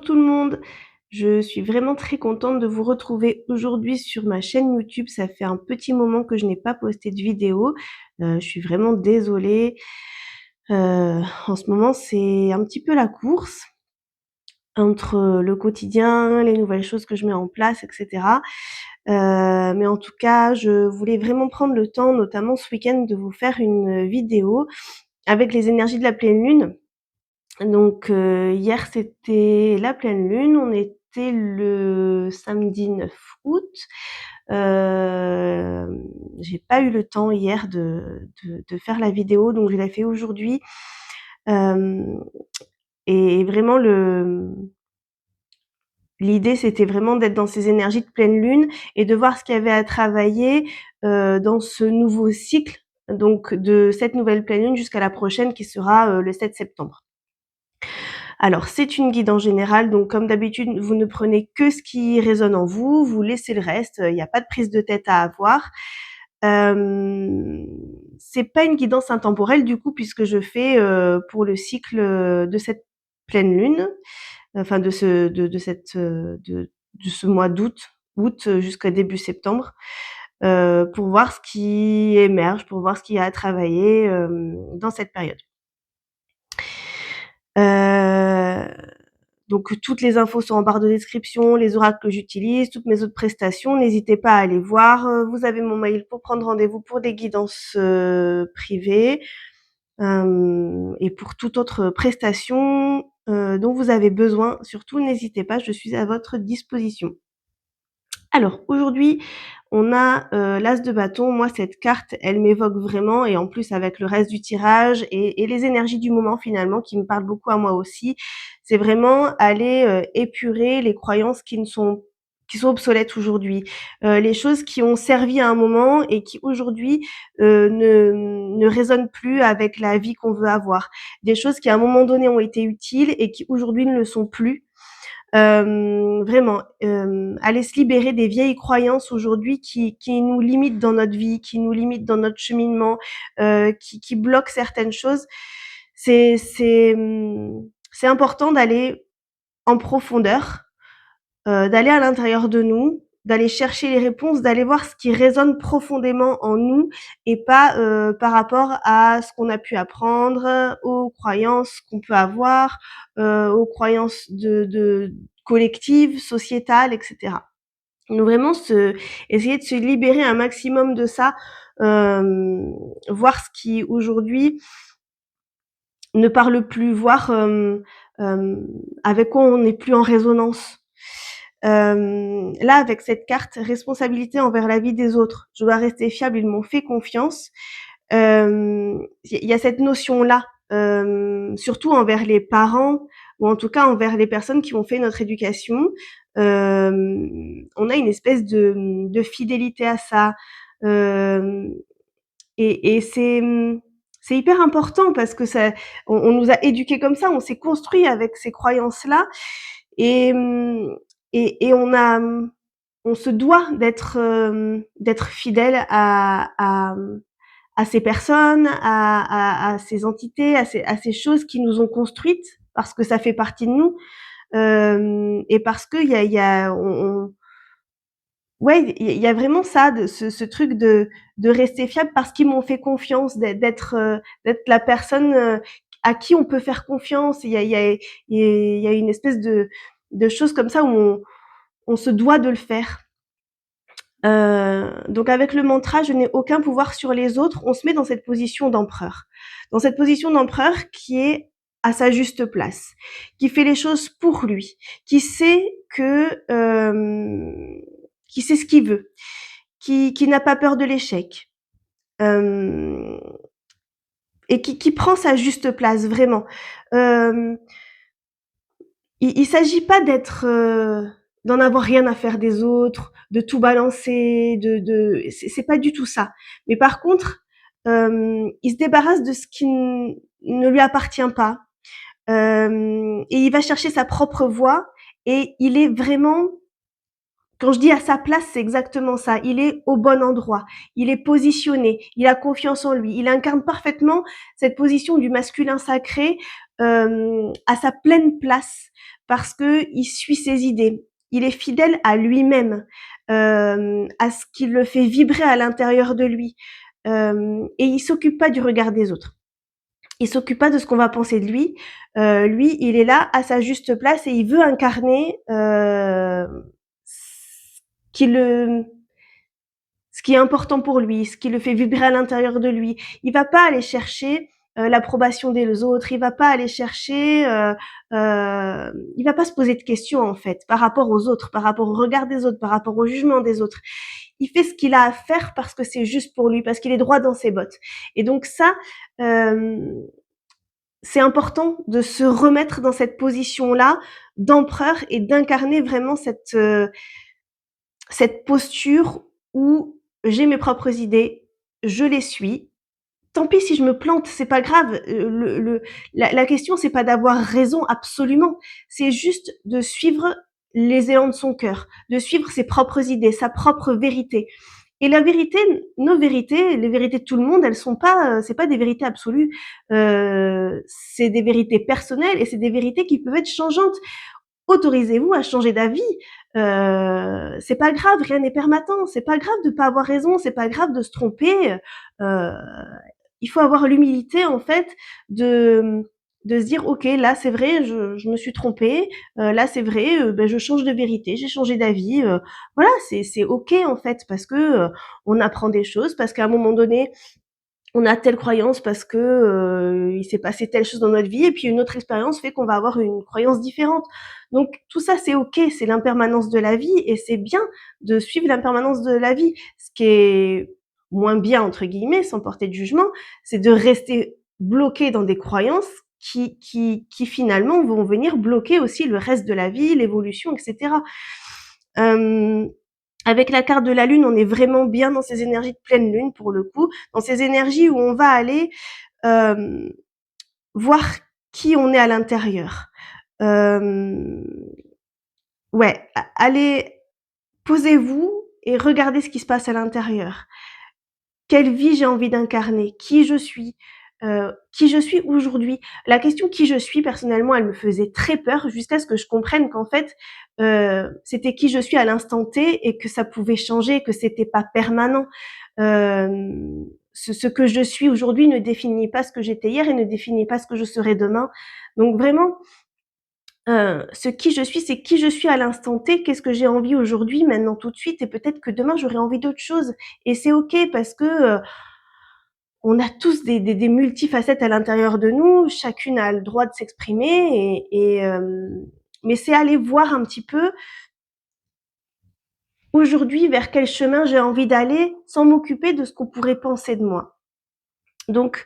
tout le monde, je suis vraiment très contente de vous retrouver aujourd'hui sur ma chaîne YouTube. Ça fait un petit moment que je n'ai pas posté de vidéo. Je suis vraiment désolée. En ce moment, c'est un petit peu la course entre le quotidien, les nouvelles choses que je mets en place, etc. Mais en tout cas, je voulais vraiment prendre le temps, notamment ce week-end, de vous faire une vidéo avec les énergies de la pleine lune. Donc hier c'était la pleine lune, on était le samedi 9 août. J'ai pas eu le temps hier de faire la vidéo, donc je l'ai fait aujourd'hui. Et vraiment l'idée c'était vraiment d'être dans ces énergies de pleine lune et de voir ce qu'il y avait à travailler dans ce nouveau cycle, donc de cette nouvelle pleine lune jusqu'à la prochaine qui sera le 7 septembre. Alors, c'est une guide en général, donc comme d'habitude, vous ne prenez que ce qui résonne en vous, vous laissez le reste, il n'y a pas de prise de tête à avoir. C'est pas une guidance intemporelle du coup, puisque je fais pour le cycle de cette pleine lune, enfin de ce mois d'août jusqu'à début septembre, pour voir ce qui émerge, pour voir ce qu'il y a à travailler dans cette période. Donc toutes les infos sont en barre de description, les oracles que j'utilise, toutes mes autres prestations, n'hésitez pas à aller voir. Vous avez mon mail pour prendre rendez-vous pour des guidances privées et pour toute autre prestation dont vous avez besoin. Surtout, n'hésitez pas, je suis à votre disposition. Alors aujourd'hui, on a l'As de bâton. Moi, cette carte, elle m'évoque vraiment, et en plus avec le reste du tirage et les énergies du moment finalement qui me parlent beaucoup à moi aussi, c'est vraiment aller épurer les croyances qui sont obsolètes aujourd'hui, les choses qui ont servi à un moment et qui aujourd'hui ne résonnent plus avec la vie qu'on veut avoir, des choses qui à un moment donné ont été utiles et qui aujourd'hui ne le sont plus. Vraiment, aller se libérer des vieilles croyances aujourd'hui qui nous limitent dans notre vie, qui nous limitent dans notre cheminement, qui bloquent certaines choses. C'est important d'aller en profondeur, d'aller à l'intérieur de nous, d'aller chercher les réponses, d'aller voir ce qui résonne profondément en nous et pas par rapport à ce qu'on a pu apprendre, aux croyances qu'on peut avoir, aux croyances de collectives, sociétales, etc. Donc vraiment essayer de se libérer un maximum de ça, voir ce qui aujourd'hui ne parle plus, voir avec quoi on n'est plus en résonance. Là, avec cette carte responsabilité envers la vie des autres, je dois rester fiable, ils m'ont fait confiance. Il y a cette notion-là, surtout envers les parents ou en tout cas envers les personnes qui ont fait notre éducation. On a une espèce de fidélité à ça. Et c'est hyper important parce que ça, on nous a éduqués comme ça, on s'est construit avec ces croyances-là et, et on se doit d'être fidèle à ces personnes, à ces entités, à ces choses qui nous ont construites parce que ça fait partie de nous et parce que il y a ouais, il y a vraiment ça, de ce truc de rester fiable parce qu'ils m'ont fait confiance, d'être la personne à qui on peut faire confiance. Il y a une espèce de chose comme ça où on se doit de le faire. Donc avec le mantra, je n'ai aucun pouvoir sur les autres, on se met dans cette position d'empereur. Dans cette position d'empereur qui est à sa juste place, qui fait les choses pour lui, qui sait qui sait ce qu'il veut, qui n'a pas peur de l'échec, euh, et qui prend sa juste place, vraiment. Euh, il s'agit pas d'en avoir rien à faire des autres, de tout balancer, c'est pas du tout ça. Mais par contre, il se débarrasse de ce qui ne lui appartient pas, et il va chercher sa propre voie. Et il est vraiment, quand je dis à sa place, c'est exactement ça. Il est au bon endroit. Il est positionné. Il a confiance en lui. Il incarne parfaitement cette position du masculin sacré à sa pleine place. parce que il suit ses idées. Il est fidèle à lui-même, à ce qui le fait vibrer à l'intérieur de lui. Et il s'occupe pas du regard des autres. Il s'occupe pas de ce qu'on va penser de lui. Lui, il est là à sa juste place et il veut incarner qui le ce qui est important pour lui, ce qui le fait vibrer à l'intérieur de lui. Il va pas aller chercher l'approbation des autres, il va pas aller chercher, il va pas se poser de questions en fait par rapport aux autres, par rapport au regard des autres, par rapport au jugement des autres. Il fait ce qu'il a à faire parce que c'est juste pour lui, parce qu'il est droit dans ses bottes. Et donc ça, c'est important de se remettre dans cette position-là d'empereur et d'incarner vraiment cette posture où j'ai mes propres idées, je les suis. Tant pis si je me plante, c'est pas grave. La question, c'est pas d'avoir raison absolument. C'est juste de suivre les élans de son cœur, de suivre ses propres idées, sa propre vérité. Et la vérité, nos vérités, les vérités de tout le monde, elles sont pas, c'est pas des vérités absolues. C'est des vérités personnelles et c'est des vérités qui peuvent être changeantes. Autorisez-vous à changer d'avis. C'est pas grave, rien n'est permanent. C'est pas grave de pas avoir raison. C'est pas grave de se tromper. Euh, il faut avoir l'humilité en fait de se dire ok là c'est vrai je me suis trompée là c'est vrai ben je change de vérité j'ai changé d'avis voilà c'est ok en fait parce que on apprend des choses parce qu'à un moment donné on a telle croyance parce que il s'est passé telle chose dans notre vie et puis une autre expérience fait qu'on va avoir une croyance différente. Donc tout ça c'est ok, c'est l'impermanence de la vie et c'est bien de suivre l'impermanence de la vie. Ce qui est moins bien entre guillemets, sans porter de jugement, c'est de rester bloqué dans des croyances qui finalement vont venir bloquer aussi le reste de la vie, l'évolution, etc. Avec la carte de la lune, on est vraiment bien dans ces énergies de pleine lune pour le coup, dans ces énergies où on va aller voir qui on est à l'intérieur. Ouais, allez, posez-vous et regardez ce qui se passe à l'intérieur. Quelle vie j'ai envie d'incarner, qui je suis aujourd'hui. La question qui je suis, personnellement, elle me faisait très peur jusqu'à ce que je comprenne qu'en fait, c'était qui je suis à l'instant T et que ça pouvait changer, que c'était pas permanent. Ce que je suis aujourd'hui ne définit pas ce que j'étais hier et ne définit pas ce que je serai demain. Donc vraiment, ce qui je suis, c'est qui je suis à l'instant T, qu'est-ce que j'ai envie aujourd'hui, maintenant, tout de suite, et peut-être que demain j'aurai envie d'autre chose. Et c'est ok parce que on a tous des multifacettes à l'intérieur de nous, chacune a le droit de s'exprimer mais c'est aller voir un petit peu aujourd'hui vers quel chemin j'ai envie d'aller sans m'occuper de ce qu'on pourrait penser de moi. Donc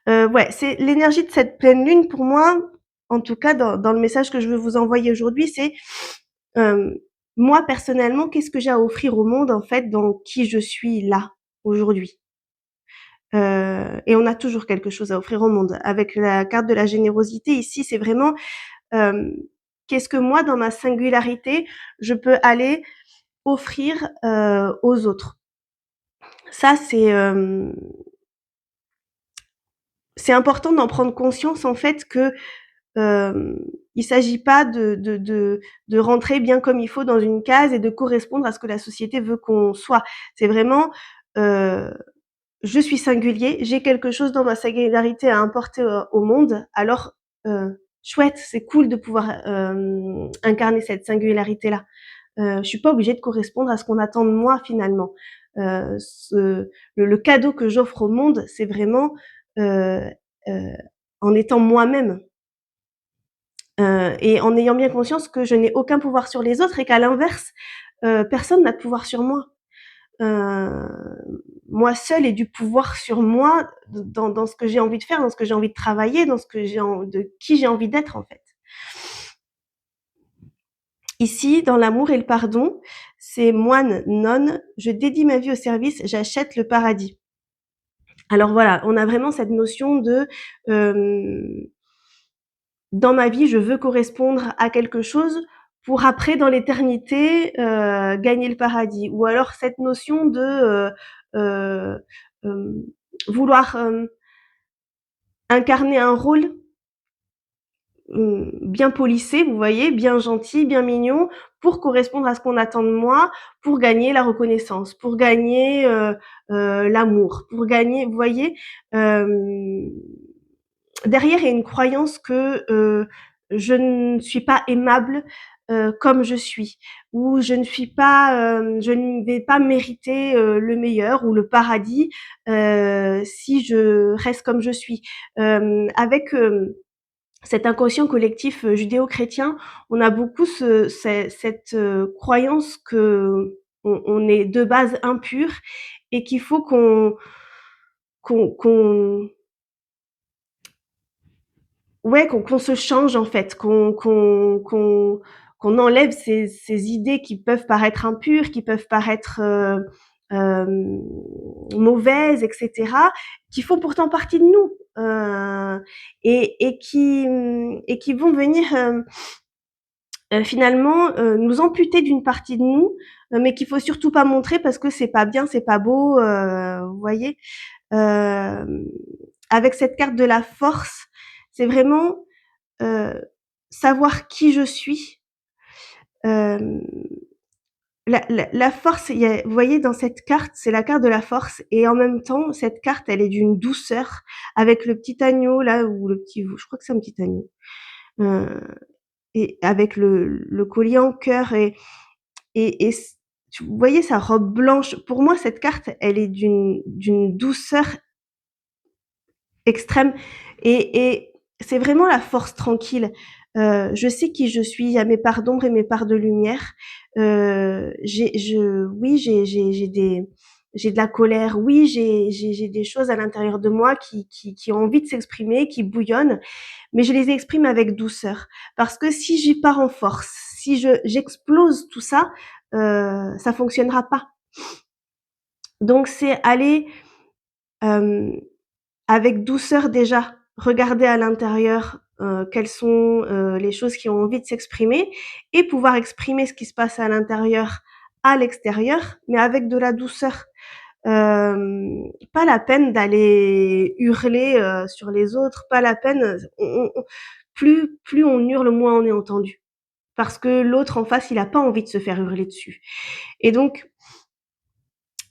ouais, c'est l'énergie de cette pleine lune pour moi, en tout cas dans le message que je veux vous envoyer aujourd'hui, c'est moi personnellement, qu'est-ce que j'ai à offrir au monde en fait dans qui je suis là aujourd'hui. Et on a toujours quelque chose à offrir au monde. Avec la carte de la générosité ici, c'est vraiment qu'est-ce que moi, dans ma singularité, je peux aller offrir aux autres. Ça, c'est important d'en prendre conscience en fait que il s'agit pas de rentrer bien comme il faut dans une case et de correspondre à ce que la société veut qu'on soit. C'est vraiment je suis singulier, j'ai quelque chose dans ma singularité à apporter au monde, alors chouette, c'est cool de pouvoir incarner cette singularité-là. Je suis pas obligée de correspondre à ce qu'on attend de moi finalement. Le cadeau que j'offre au monde, c'est vraiment euh, euh, en étant moi-même et en ayant bien conscience que je n'ai aucun pouvoir sur les autres et qu'à l'inverse, personne n'a de pouvoir sur moi. Euh, Moi seule ai du pouvoir sur moi dans ce que j'ai envie de faire, dans ce que j'ai envie de travailler, dans ce que de qui j'ai envie d'être en fait. Ici, dans l'amour et le pardon, c'est moine, nonne, je dédie ma vie au service, j'achète le paradis. Alors voilà, on a vraiment cette notion de dans ma vie, je veux correspondre à quelque chose pour après, dans l'éternité, gagner le paradis. Ou alors cette notion de euh, vouloir incarner un rôle bien polissé, vous voyez, bien gentil, bien mignon, pour correspondre à ce qu'on attend de moi, pour gagner la reconnaissance, pour gagner l'amour, pour gagner, vous voyez. Derrière, il y a une croyance que je ne suis pas aimable comme je suis, ou je ne vais pas mériter le meilleur ou le paradis si je reste comme je suis. Avec cet inconscient collectif judéo-chrétien, on a beaucoup cette croyance que on est de base impur et qu'il faut qu'on ouais, qu'on se change en fait, qu'on enlève ces idées qui peuvent paraître impures, qui peuvent paraître mauvaises, etc., qui font pourtant partie de nous et qui vont venir finalement nous amputer d'une partie de nous, mais qu'il faut surtout pas montrer parce que c'est pas bien, c'est pas beau, vous voyez. Euh, Avec cette carte de la force, c'est vraiment euh, savoir qui je suis. Euh, la force, vous voyez, dans cette carte, c'est la carte de la force, et en même temps, cette carte, elle est d'une douceur, avec le petit agneau là, ou le petit, je crois que c'est un petit agneau, euh, et avec le collier en cœur, et vous voyez sa robe blanche. Pour moi, cette carte, elle est d'une douceur extrême, et c'est vraiment la force tranquille. Je sais qui je suis, il y a mes parts d'ombre et mes parts de lumière. Oui, j'ai de la colère. Oui, j'ai des choses à l'intérieur de moi qui ont envie de s'exprimer, qui bouillonnent, mais je les exprime avec douceur. Parce que si j'y pars en force, si j'explose tout ça, ça fonctionnera pas. Donc c'est aller euh, avec douceur déjà, regarder à l'intérieur quelles sont les choses qui ont envie de s'exprimer et pouvoir exprimer ce qui se passe à l'intérieur à l'extérieur, mais avec de la douceur. Pas la peine d'aller hurler sur les autres, pas la peine. Plus on hurle, moins on est entendu. Parce que l'autre en face, il n'a pas envie de se faire hurler dessus. Et donc,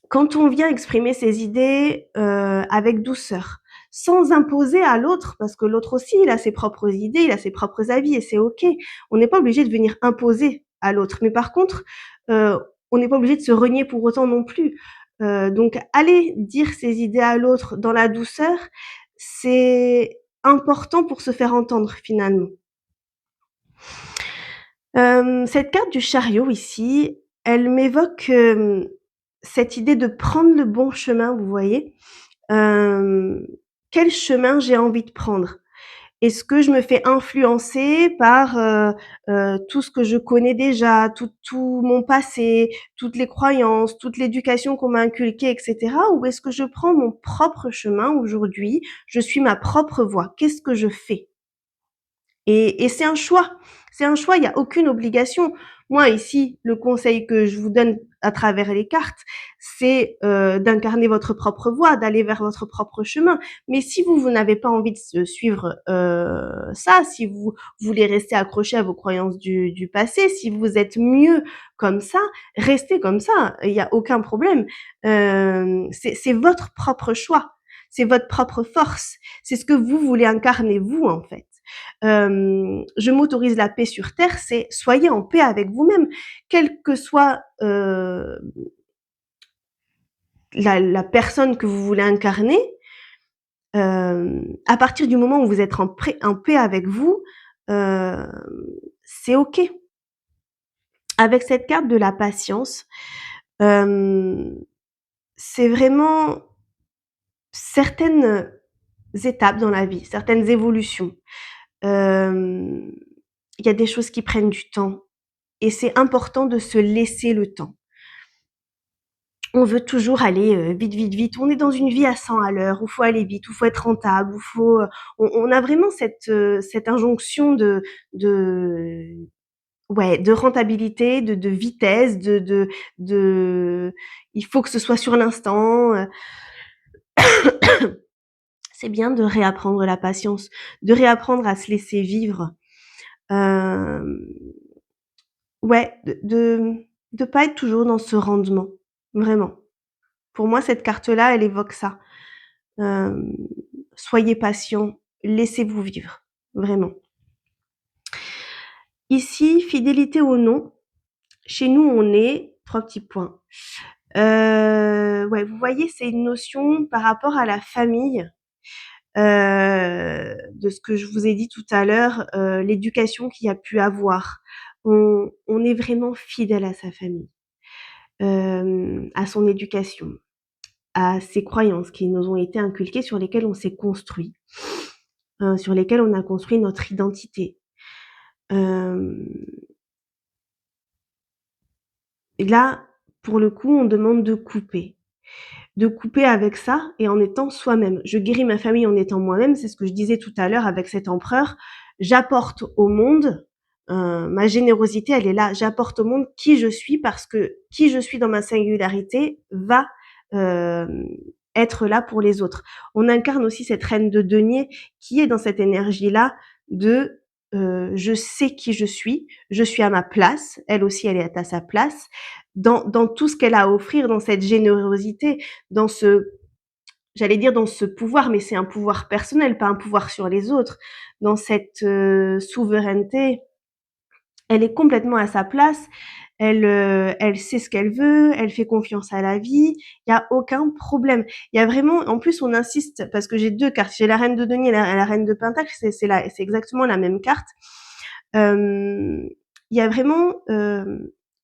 quand on vient exprimer ses idées avec douceur, sans imposer à l'autre, parce que l'autre aussi, il a ses propres idées, il a ses propres avis, et c'est OK. On n'est pas obligé de venir imposer à l'autre. Mais par contre, on n'est pas obligé de se renier pour autant non plus. Donc, aller dire ses idées à l'autre dans la douceur, c'est important pour se faire entendre finalement. Cette carte du chariot ici, elle m'évoque cette idée de prendre le bon chemin, vous voyez. Quel chemin j'ai envie de prendre? Est-ce que je me fais influencer par tout ce que je connais déjà, tout mon passé, toutes les croyances, toute l'éducation qu'on m'a inculquée, etc. Ou est-ce que je prends mon propre chemin aujourd'hui? Je suis ma propre voie. Qu'est-ce que je fais? Et c'est un choix. C'est un choix, il n'y a aucune obligation. Moi, ici, le conseil que je vous donne à travers les cartes, c'est d'incarner votre propre voie, d'aller vers votre propre chemin. Mais si vous n'avez pas envie de suivre ça, si vous voulez rester accroché à vos croyances du passé, si vous êtes mieux comme ça, restez comme ça. Il n'y a aucun problème. C'est votre propre choix. C'est votre propre force. C'est ce que vous voulez incarner, vous, en fait. Je m'autorise la paix sur terre, c'est soyez en paix avec vous-même, quelle que soit la personne que vous voulez incarner. À partir du moment où vous êtes en paix avec vous, c'est OK. Avec cette carte de la patience, c'est vraiment certaines étapes dans la vie, certaines évolutions. Il y a des choses qui prennent du temps. Et c'est important de se laisser le temps. On veut toujours aller vite, vite, vite. On est dans une vie à 100 à l'heure, où il faut aller vite, où il faut être rentable, où faut. On a vraiment cette injonction de, ouais, de rentabilité, de vitesse, de. Il faut que ce soit sur l'instant. C'est bien de réapprendre la patience, de réapprendre à se laisser vivre. Ouais, de pas être toujours dans ce rendement, vraiment. Pour moi, cette carte-là, elle évoque ça. Hem, Soyez patient, laissez-vous vivre, vraiment. Ici, fidélité ou non, chez nous, on est 3 petits points. Ouais, vous voyez, c'est une notion par rapport à la famille, de ce que je vous ai dit tout à l'heure, l'éducation qu'il y a pu avoir. On est vraiment fidèle à sa famille, à son éducation, à ses croyances qui nous ont été inculquées, sur lesquelles on s'est construit, sur lesquelles on a construit notre identité. Hem Et là, pour le coup, on demande de couper. De couper avec ça et en étant soi-même. Je guéris ma famille en étant moi-même, c'est ce que je disais tout à l'heure avec cet empereur. J'apporte au monde, ma générosité, elle est là. J'apporte au monde qui je suis parce que qui je suis dans ma singularité va être là pour les autres. On incarne aussi cette reine de denier qui est dans cette énergie-là de je sais qui je suis à ma place, elle aussi elle est à sa place, dans tout ce qu'elle a à offrir, dans cette générosité, dans ce, j'allais dire dans ce pouvoir, mais c'est un pouvoir personnel, pas un pouvoir sur les autres, dans cette souveraineté, elle est complètement à sa place, elle sait ce qu'elle veut, elle fait confiance à la vie, il y a aucun problème. Il y a vraiment, en plus on insiste, parce que j'ai 2 cartes, j'ai la reine de denier et la reine de pentacle, c'est exactement la même carte. Il y a vraiment,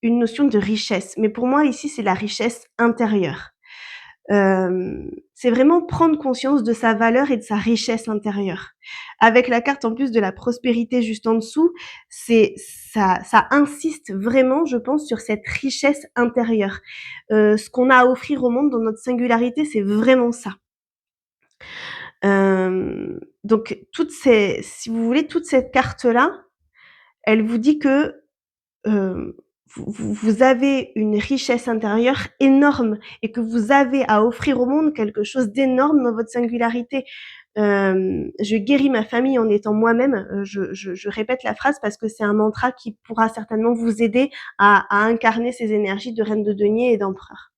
une notion de richesse, mais pour moi ici c'est la richesse intérieure. C'est vraiment prendre conscience de sa valeur et de sa richesse intérieure. Avec la carte en plus de la prospérité juste en dessous, c'est ça insiste vraiment, je pense, sur cette richesse intérieure. Ce qu'on a à offrir au monde dans notre singularité, c'est vraiment ça. Donc si vous voulez, toute cette carte-là, elle vous dit que vous avez une richesse intérieure énorme et que vous avez à offrir au monde quelque chose d'énorme dans votre singularité. Je guéris ma famille en étant moi-même. Je répète la phrase parce que c'est un mantra qui pourra certainement vous aider à incarner ces énergies de reine de denier et d'empereur.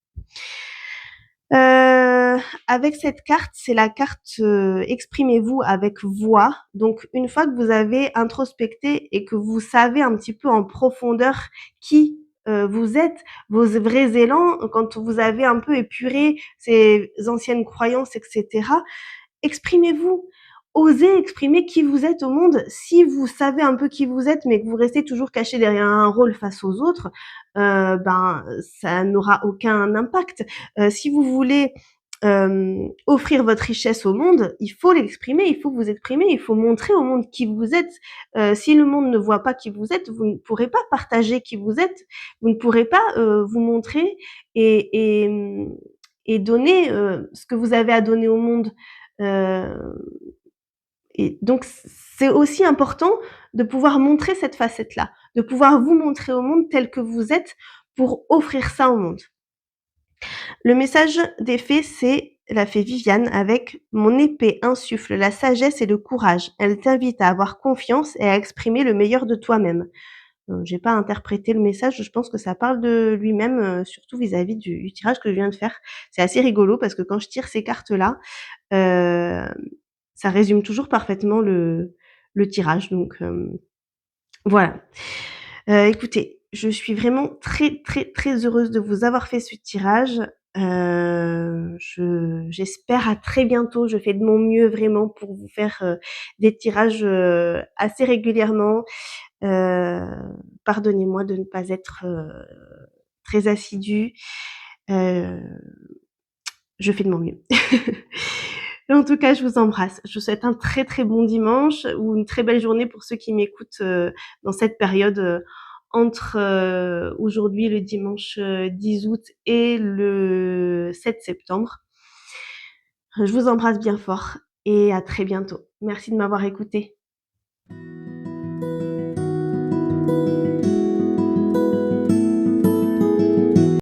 Avec cette carte, c'est la carte exprimez-vous avec voix. Donc une fois que vous avez introspecté et que vous savez un petit peu en profondeur qui vous êtes, vos vrais élans, quand vous avez un peu épuré ces anciennes croyances, etc., exprimez-vous. Osez exprimer qui vous êtes au monde. Si vous savez un peu qui vous êtes, mais que vous restez toujours caché derrière un rôle face aux autres, ben ça n'aura aucun impact. Si vous voulez offrir votre richesse au monde, il faut l'exprimer, il faut vous exprimer, il faut montrer au monde qui vous êtes. Si le monde ne voit pas qui vous êtes, vous ne pourrez pas partager qui vous êtes, vous ne pourrez pas vous montrer et donner ce que vous avez à donner au monde. Et donc c'est aussi important de pouvoir montrer cette facette-là, de pouvoir vous montrer au monde tel que vous êtes pour offrir ça au monde. Le message des fées, c'est la fée Viviane avec mon épée insuffle la sagesse et le courage. Elle t'invite à avoir confiance et à exprimer le meilleur de toi-même. J'ai pas interprété le message, je pense que ça parle de lui-même, surtout vis-à-vis du tirage que je viens de faire. C'est assez rigolo parce que quand je tire ces cartes-là, euh, ça résume toujours parfaitement le tirage. Donc voilà. Écoutez, je suis vraiment très, très, très heureuse de vous avoir fait ce tirage. J'espère à très bientôt. Je fais de mon mieux vraiment pour vous faire des tirages assez régulièrement. Pardonnez-moi de ne pas être très assidue. Euh, je fais de mon mieux. En tout cas, je vous embrasse. Je vous souhaite un très très bon dimanche ou une très belle journée pour ceux qui m'écoutent dans cette période entre aujourd'hui le dimanche 10 août et le 7 septembre. Je vous embrasse bien fort et à très bientôt. Merci de m'avoir écouté.